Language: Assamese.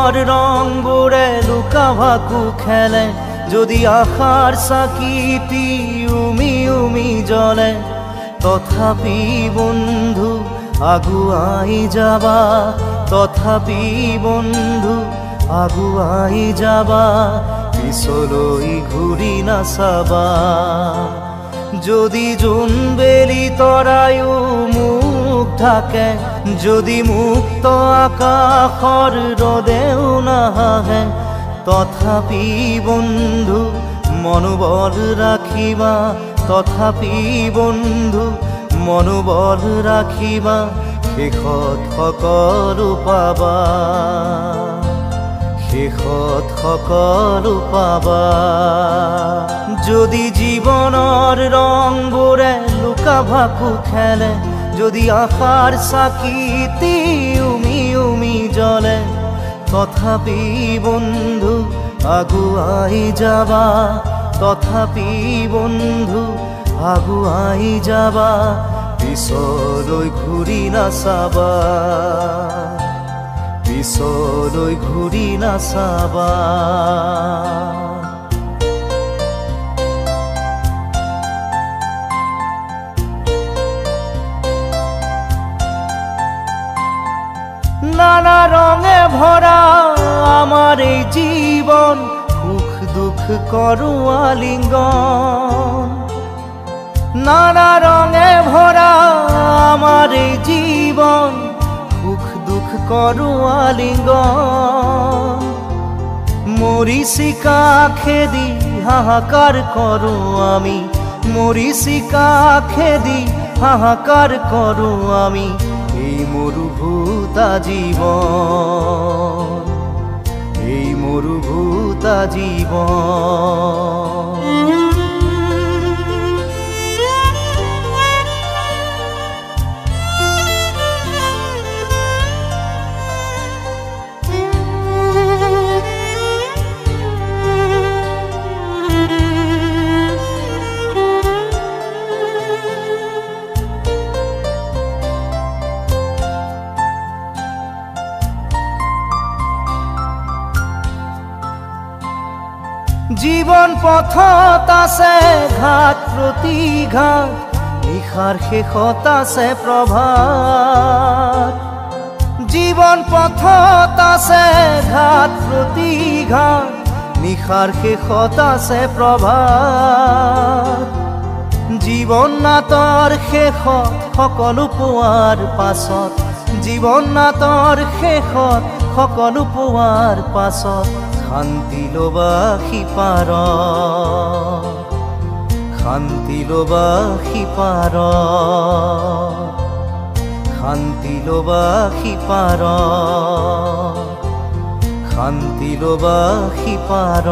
জীৱনৰ ৰংবোৰে লুকা ভাকু খেলে যদি আশাৰ চাকিটি উমি উমি জ্বলে তথাপি বন্ধু আগুৱাই যাবা তথাপি বন্ধু আগুৱাই যাবা পিছলৈ ঘূৰি নাচাবা যদি জোনবেলি তৰায়ো মুখ ঢাকে যদি মুক্ত আকাশৰ ৰদেও নাহে তথাপি বন্ধু মনোবল ৰাখিবা তথাপি বন্ধু মনোবল ৰাখিবা শেষত সকলো পাবা শেষত সকলো পাবা যদি জীৱনৰ ৰংবোৰে লুকা ভাকু খেলে যদি আশাৰ চাকিটি উমি উমি জ্বলে তথাপি বন্ধু আগুৱাই যাবা তথাপি বন্ধু আগুৱাই যাবা পিছলৈ ঘূৰি নাচাবা পিছলৈ ঘূৰি নাচাবা নানা রঙে ভরা আমার এই জীবন সুখ দুঃখ করো আলিঙ্গন নানা রঙে ভরা আমার এই জীবন সুখ দুঃখ করো আলিঙ্গন মরিচিকা খেদি হাহাকার করো আমি মরিচিকা খেদি হাহাকার করো আমি এই মরুভূতা জীবন এই মরুভূতা জীবন জীবন পথত আছে ঘাট প্ৰতিঘাট নিশাৰ শেষত আছে প্ৰভাত জীবন পথত আছে ঘাট প্ৰতিঘাট নিশাৰ শেষত আছে প্ৰভাত জীৱন নাটৰ শেষত সকলো পোৱাৰ পাছত জীৱন নাটৰ শেষত সকলো পোৱাৰ পাছত শান্তি লবা সিপাৰ শান্তি লবা সিপাৰ শান্তি লবা সিপাৰ শান্তি লবা সিপাৰ